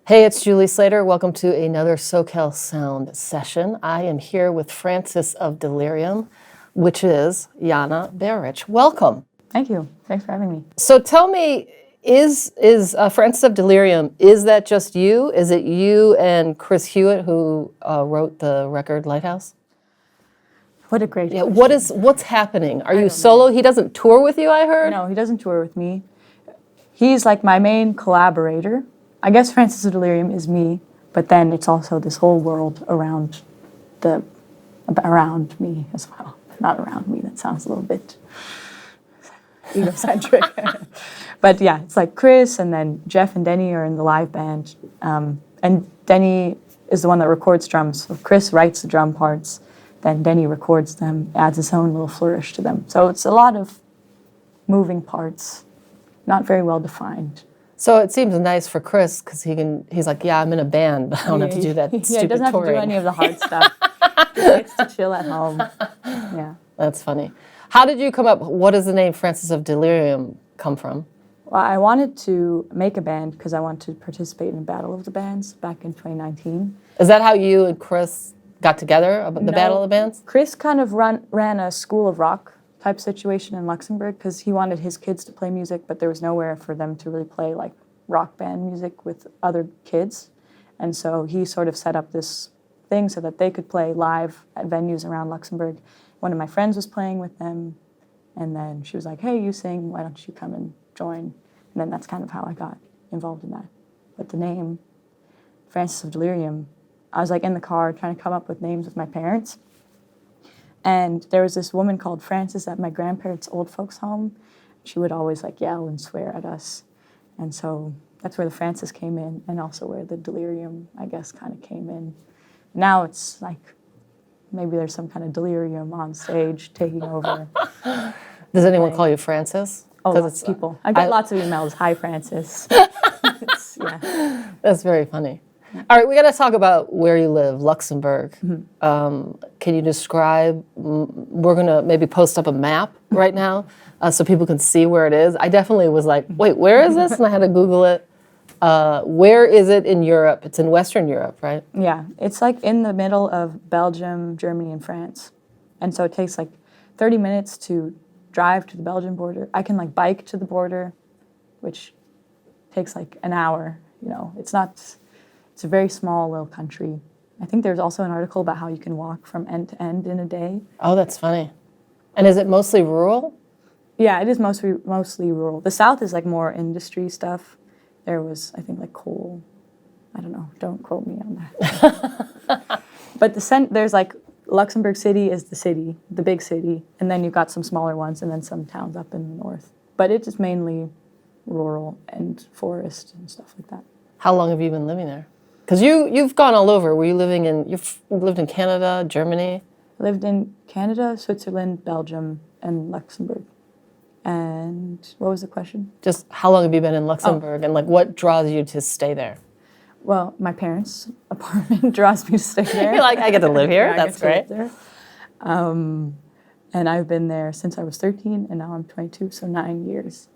Hey, it's Julie Slater. Welcome to another SoCal Sound Session. I am here with Francis of Delirium, which is Jana Bahrich. Welcome. Thank you. Thanks for having me. So tell me, is Francis of Delirium, is that just you? Is it you and Chris Hewitt who wrote the record Lighthouse? What a great question. What's happening? Are you solo? He doesn't tour with you, I heard? No, he doesn't tour with me. He's like my main collaborator. I guess Francis of Delirium is me, but then it's also this whole world around me as well. Not around me, that sounds a little bit egocentric. But yeah, it's like Chris and then Jeff and Denny are in the live band. And Denny is the one that records drums. So Chris writes the drum parts, then Denny records them, adds his own little flourish to them. So it's a lot of moving parts, not very well defined. So it seems nice for Chris because he's like, yeah, I'm in a band, but I don't have to do that stupid touring. He doesn't have to do any of the hard stuff. He gets to chill at home. Yeah. That's funny. How did you come up, what does the name Francis of Delirium come from? Well, I wanted to make a band because I wanted to participate in a Battle of the Bands back in 2019. Is that how you and Chris got together, about the Battle of the Bands? Chris kind of ran a School of Rock type situation in Luxembourg because he wanted his kids to play music, but there was nowhere for them to really play like rock band music with other kids. And so he sort of set up this thing so that they could play live at venues around Luxembourg. One of my friends was playing with them, and then she was like, hey, you sing, why don't you come and join? And then that's kind of how I got involved in that. But the name, Francis of Delirium, I was like in the car trying to come up with names with my parents. And there was this woman called Francis at my grandparents' old folks' home. She would always like yell and swear at us. And so that's where the Francis came in, and also where the delirium, I guess, kind of came in. Now it's like maybe there's some kind of delirium on stage taking over. Does anyone call you Francis? Oh, lots of people. I get lots of emails. Hi, Francis. Yeah. That's very funny. All right, we got to talk about where you live, Luxembourg. Mm-hmm. Can you describe, we're going to maybe post up a map right now so people can see where it is. I definitely was like, wait, where is this? And I had to Google it. Where is it in Europe? It's in Western Europe, right? Yeah, it's like in the middle of Belgium, Germany, and France. And so it takes like 30 minutes to drive to the Belgian border. I can like bike to the border, which takes like an hour. You know, it's a very small little country. I think there's also an article about how you can walk from end to end in a day. Oh, that's funny. And is it mostly rural? Yeah, it is mostly rural. The south is like more industry stuff. There was, I think, like coal. I don't know. Don't quote me on that. But there's like Luxembourg City is the big city, and then you've got some smaller ones, and then some towns up in the north. But it is mainly rural and forest and stuff like that. How long have you been living there? Because you've gone all over. You've lived in Canada, Germany? I lived in Canada, Switzerland, Belgium, and Luxembourg. And what was the question? Just how long have you been in Luxembourg, and like what draws you to stay there? Well, my parents' apartment draws me to stay there. You're like, I get to live here. Yeah, that's great. And I've been there since I was 13, and now I'm 22, so 9 years.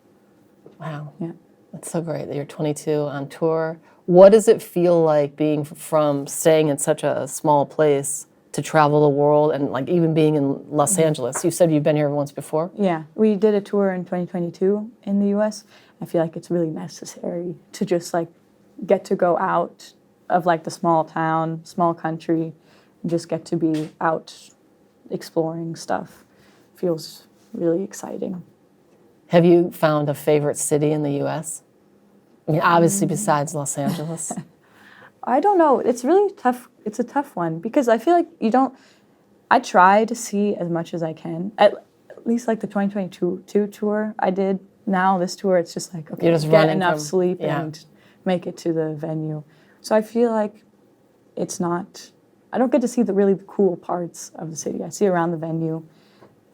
Wow. Yeah. That's so great that you're 22 on tour. What does it feel like being from staying in such a small place to travel the world and like even being in Los Angeles? You said you've been here once before? Yeah, we did a tour in 2022 in the US. I feel like it's really necessary to just like get to go out of like the small town, small country, and just get to be out exploring stuff. Feels really exciting. Have you found a favorite city in the US? I mean, obviously besides Los Angeles. I don't know. It's really tough. It's a tough one because I feel like I try to see as much as I can. At least like the 2022 tour I did. Now this tour, it's just like, okay, get enough sleep and make it to the venue. So I feel like I don't get to see the really cool parts of the city. I see around the venue.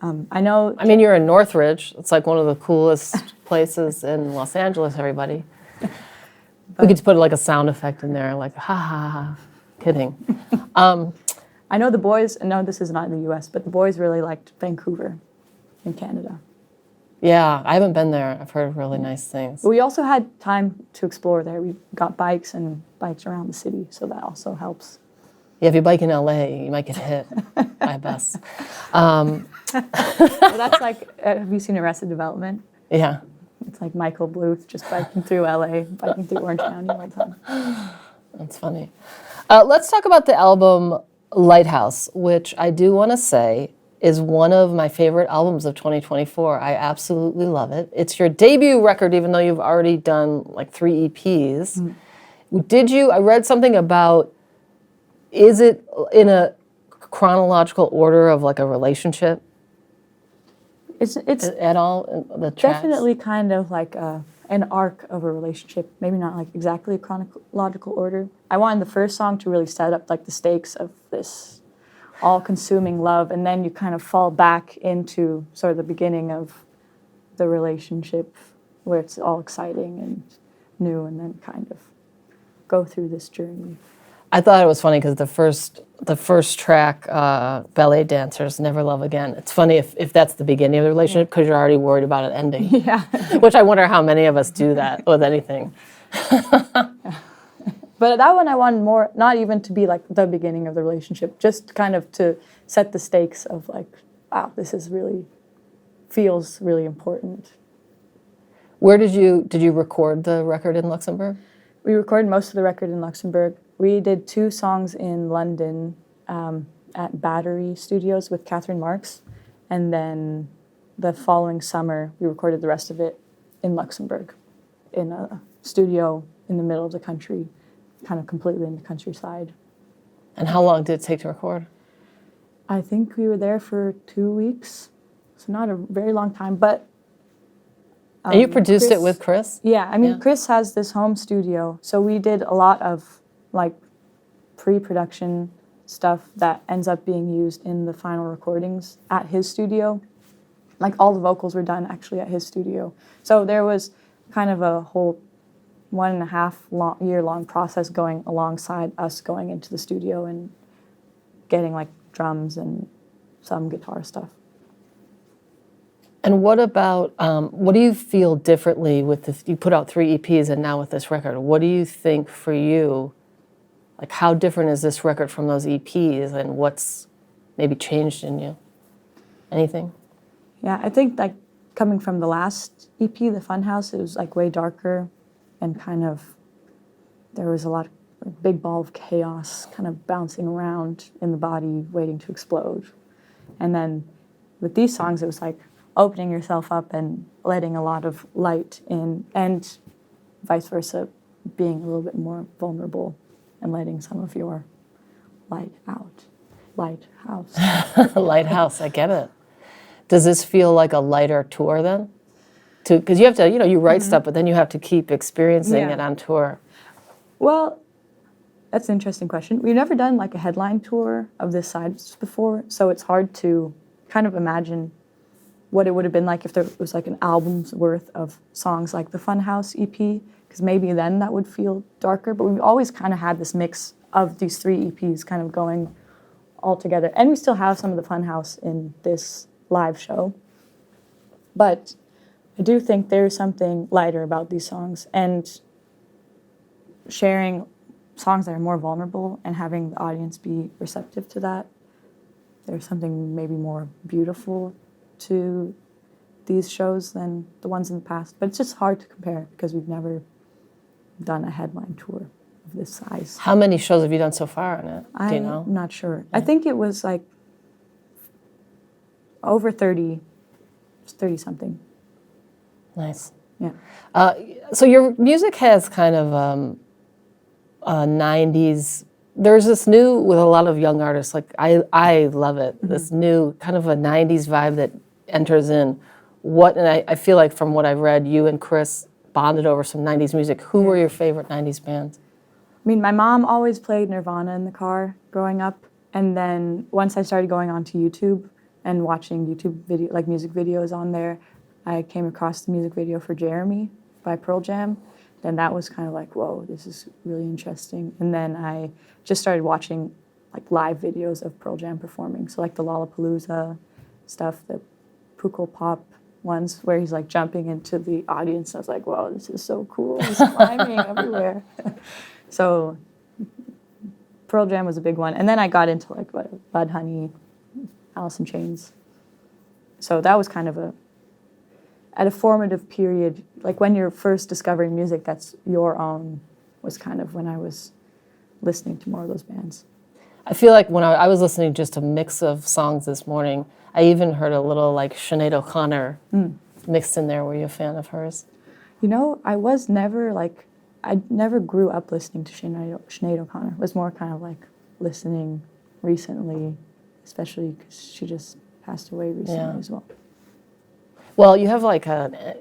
I mean, you're in Northridge. It's like one of the coolest places in Los Angeles, everybody. We could put like a sound effect in there, like, ha, ha, ha. Kidding. I know the boys, no, this is not in the U.S., but the boys really liked Vancouver in Canada. Yeah, I haven't been there. I've heard really nice things. But we also had time to explore there. We got bikes and bikes around the city, so that also helps. Yeah, if you bike in LA, you might get hit by a bus. Well, that's like, have you seen Arrested Development? Yeah. It's like Michael Bluth just biking through LA, biking through Orange County all the time. That's funny. Let's talk about the album Lighthouse, which I do want to say is one of my favorite albums of 2024. I absolutely love it. It's your debut record, even though you've already done like 3 EPs. I read something about, is it in a chronological order of like a relationship? It's At all, the tracks? definitely kind of like an arc of a relationship, maybe not like exactly a chronological order. I wanted the first song to really set up like the stakes of this all-consuming love, and then you kind of fall back into sort of the beginning of the relationship where it's all exciting and new, and then kind of go through this journey. I thought it was funny because the first track, Ballet Dancers, Never Love Again. It's funny if that's the beginning of the relationship because you're already worried about it ending. Yeah. Which I wonder how many of us do that with anything. But that one I wanted more, not even to be like the beginning of the relationship, just kind of to set the stakes of like, wow, this is really, feels really important. Where did you record the record in Luxembourg? We recorded most of the record in Luxembourg. We did 2 songs in London at Battery Studios with Catherine Marks. And then the following summer, we recorded the rest of it in Luxembourg in a studio in the middle of the country, kind of completely in the countryside. And how long did it take to record? I think we were there for 2 weeks, so not a very long time, but... and you produced it with Chris? Yeah, I mean, Chris has this home studio, so we did a lot of like pre-production stuff that ends up being used in the final recordings at his studio. Like all the vocals were done actually at his studio. So there was kind of a whole 1.5 year long process going alongside us going into the studio and getting like drums and some guitar stuff. And what about, what do you feel differently with this? You put out 3 EPs and now with this record. What do you think for you, like how different is this record from those EPs and what's maybe changed in you? Anything? Yeah, I think like coming from the last EP, The Funhouse, it was like way darker and kind of, there was a lot of like, big ball of chaos kind of bouncing around in the body, waiting to explode. And then with these songs, it was like opening yourself up and letting a lot of light in, and vice versa, being a little bit more vulnerable and letting some of your light out. Lighthouse. Lighthouse, I get it. Does this feel like a lighter tour then? Because you have to, you write stuff, but then you have to keep experiencing it on tour. Well, that's an interesting question. We've never done like a headline tour of this size before, so it's hard to kind of imagine what it would have been like if there was like an album's worth of songs like the Funhouse EP, because maybe then that would feel darker. But we've always kind of had this mix of these 3 EPs kind of going all together. And we still have some of the Funhouse in this live show. But I do think there's something lighter about these songs, and sharing songs that are more vulnerable and having the audience be receptive to that. There's something maybe more beautiful to these shows than the ones in the past. But it's just hard to compare because we've never done a headline tour of this size. How many shows have you done so far on it? Do you know? I'm not sure. Yeah. I think it was like over 30, 30-something. Nice. Yeah. So your music has kind of 90s. There's this new, with a lot of young artists, like I love it, this new kind of a 90s vibe that enters in. And I feel like from what I've read, you and Chris bonded over some 90s music. Who were your favorite 90s bands? I mean, my mom always played Nirvana in the car growing up. And then once I started going onto YouTube and watching YouTube video, like music videos on there, I came across the music video for Jeremy by Pearl Jam. And that was kind of like, whoa, this is really interesting. And then I just started watching like live videos of Pearl Jam performing. So like the Lollapalooza stuff, the Pukul Pop ones where he's like jumping into the audience. I was like, whoa, this is so cool. He's climbing everywhere. So Pearl Jam was a big one. And then I got into like Bud Honey, Alice in Chains. So that was kind of at a formative period, like when you're first discovering music that's your own, was kind of when I was listening to more of those bands. I feel like when I was listening to just a mix of songs this morning, I even heard a little like Sinead O'Connor mixed in there. Were you a fan of hers? You know, I never grew up listening to Sinead O'Connor. It was more kind of like listening recently, especially because she just passed away recently as well. Well, you have like I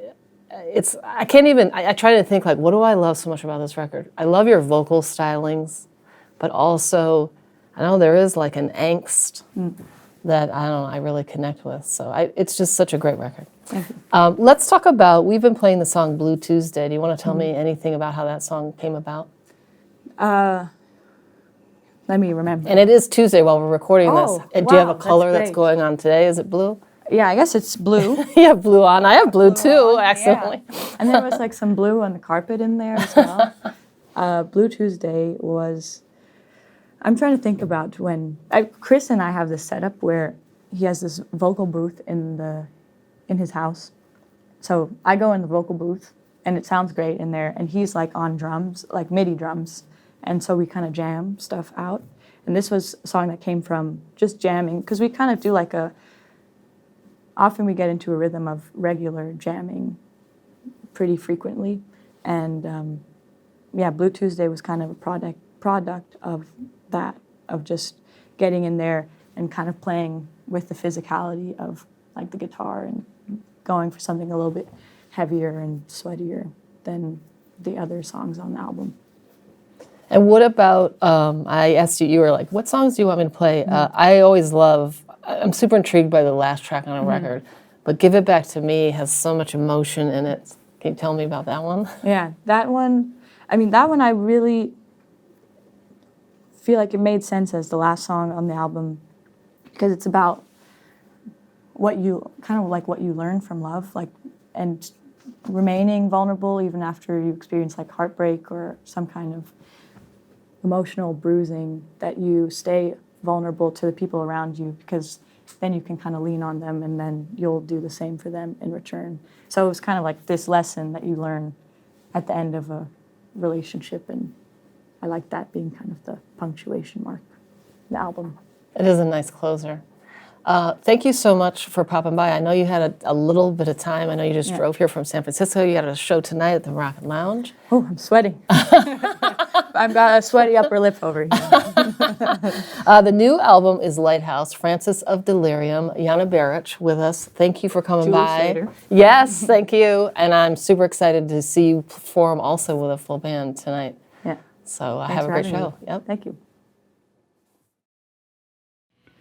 can't even, I try to think like, what do I love so much about this record? I love your vocal stylings, but also, I know there is like an angst that, I don't know, I really connect with. So it's just such a great record. Thank you. Let's talk about, we've been playing the song Blue Tuesday. Do you want to tell me anything about how that song came about? Let me remember. And it is Tuesday while we're recording this. Do you have a wow, color that's that's going on today? Is it blue? Yeah, I guess it's blue. You have blue on. I have blue too, accidentally. Yeah. And there was like some blue on the carpet in there as well. Blue Tuesday was, I'm trying to think about when, Chris and I have this setup where he has this vocal booth in his house. So I go in the vocal booth and it sounds great in there, and he's like on drums, like MIDI drums. And so we kind of jam stuff out. And this was a song that came from just jamming, because we kind of do like often we get into a rhythm of regular jamming pretty frequently. And Blue Tuesday was kind of a product of that, of just getting in there and kind of playing with the physicality of like the guitar and going for something a little bit heavier and sweatier than the other songs on the album. And what about, I asked you were like, what songs do you want me to play? I always I'm super intrigued by the last track on a record, but Give It Back to Me has so much emotion in it. Can you tell me about that one? Yeah, that one I really feel like it made sense as the last song on the album, because it's about what you learn from love, like, and remaining vulnerable even after you experience like heartbreak or some kind of emotional bruising, that you stay vulnerable to the people around you, because then you can kind of lean on them and then you'll do the same for them in return. So it was kind of like this lesson that you learn at the end of a relationship, and I like that being kind of the punctuation mark in the album. It is a nice closer. Thank you so much for popping by. I know you had a little bit of time. I know you just drove here from San Francisco. You got a show tonight at the Rocket Lounge. Oh, I'm sweating. I've got a sweaty upper lip over here. The new album is Lighthouse, Francis of Delirium, Jana Bahrich with us. Thank you for coming Julie by. Slater. Yes, thank you. And I'm super excited to see you perform also with a full band tonight. Yeah. So Thanks have a for great having show. me. Yep. Thank you.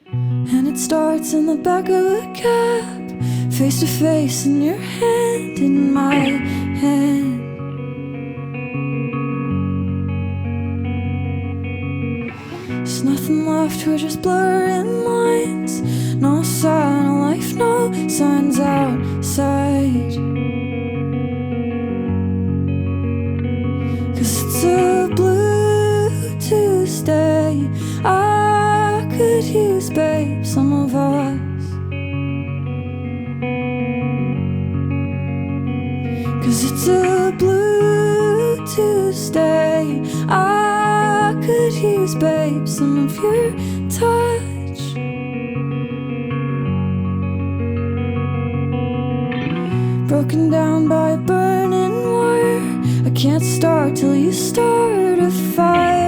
And it starts in the back of a cab, face to face, in your hand in my hand. There's nothing left, we're just blurring lines. No sign of life, no signs outside. 'Cause it's a blue Tuesday. I could use, babe, some of us. 'Cause it's a blue Tuesday. I could use, babe, some of your touch. Broken down by a burning wire. I can't start till you start a fire.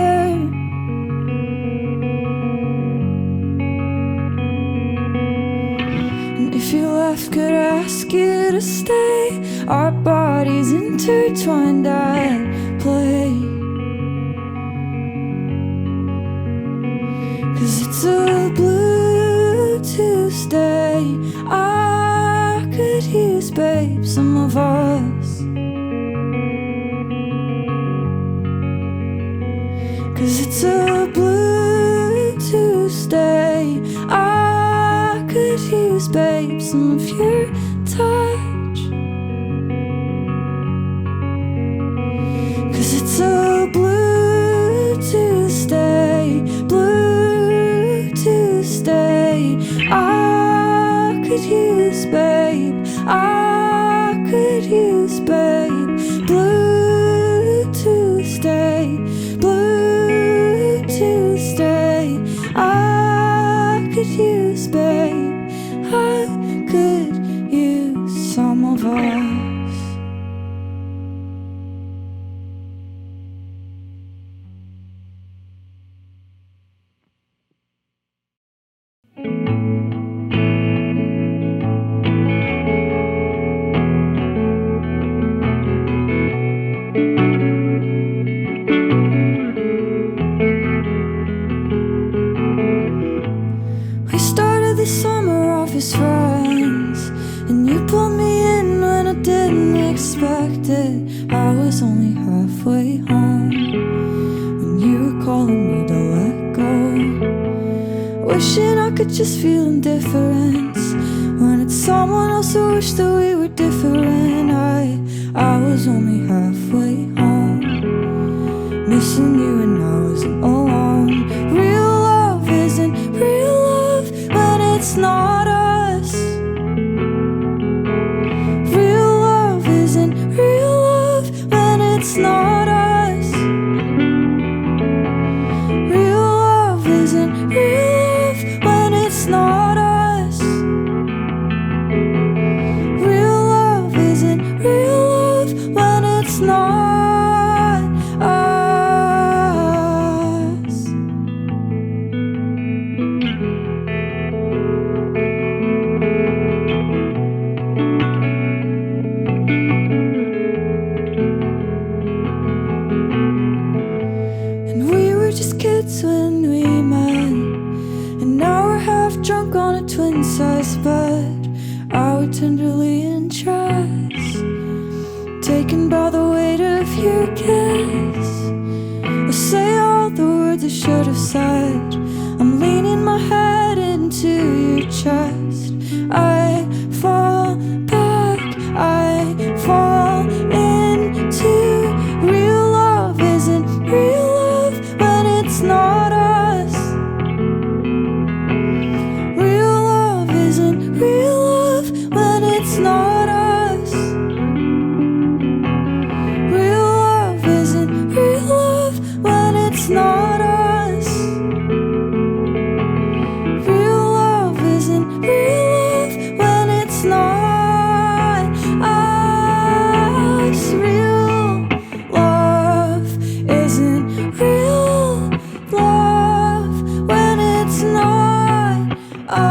And if you left, could I ask you to stay? Our bodies intertwined at play. 'Cause it's a blue Tuesday. I could use, babe, some of us. 'Cause it's a blue Tuesday. I could use, babe, some of your touch. 'Cause it's a blue calling me to let go. Wishing I could just feel indifference when it's someone else who wished that we were different. I was only halfway home, missing you and I wasn't alone. Real love isn't real love when it's not us. Real love isn't real love when it's not us. Real love isn't real love when it's not us. Real love isn't real love when it's not us. And we were just kids when we met, and now we're half drunk on a twin-sized bed. I would tenderly entranced, taken by the weight of your kiss. I say all the words I should have said. I'm leaning my head into your chest. I fall back, I fall into real love isn't real love when it's not us. Real love isn't real love when it's not us. Real love isn't real love when it's not us. Real love isn't real love when it's not us. Real love isn't real love when it's not us.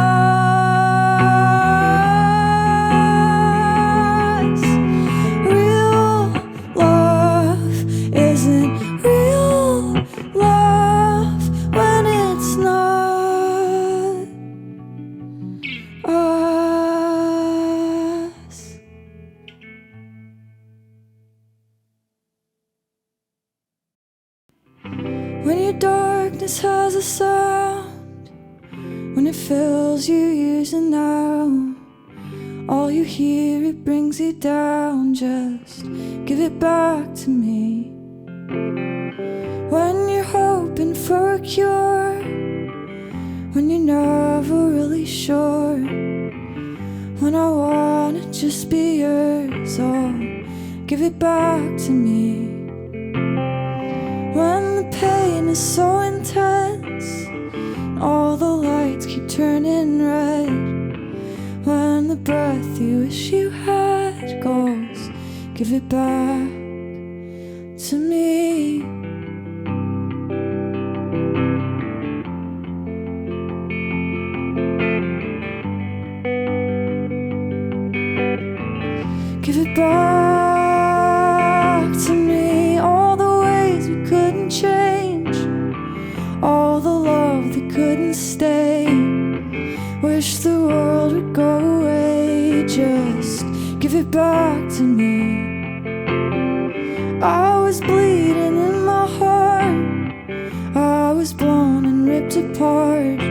Real love isn't real love when it's not us. When your darkness has a sound, when it fills you years and now, all you hear, it brings you down. Just give it back to me. When you're hoping for a cure, when you're never really sure, when I wanna just be yours, oh, give it back to me. When the pain is so intense, all the lights keep turning red, when the breath you wish you had goes, give it back to me. Give it back to me, all the ways we couldn't change, all the love that couldn't stay. Wish the world would go away, just give it back to me. I was bleeding in my heart, I was blown and ripped apart.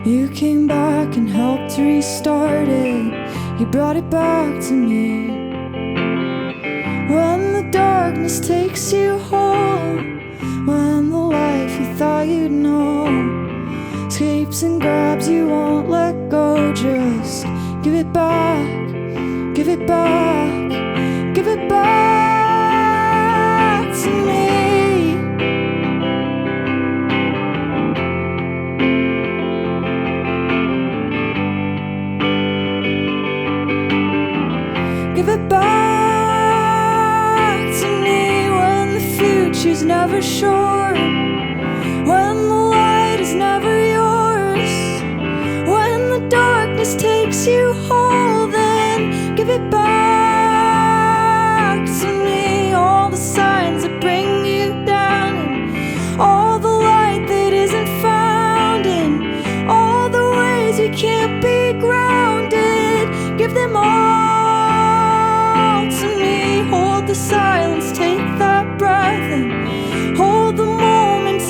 You came back and helped restart it, you brought it back to me. When the darkness takes you home, when the life you thought you'd know escapes and grabs, you won't let go. Just give it back, give it back, give it back to me. Give it back to me when the future's never sure, when the light is never yours, when the darkness takes you whole, then give it back to me. All the signs that bring you down, and all the light that isn't found, and all the ways you can't be grounded, give them all to me. Hold the silence, take that breath, and hold the moment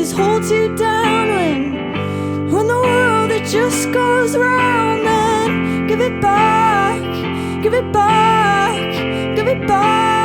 places holds you down when the world it just goes round. Then give it back, give it back, give it back.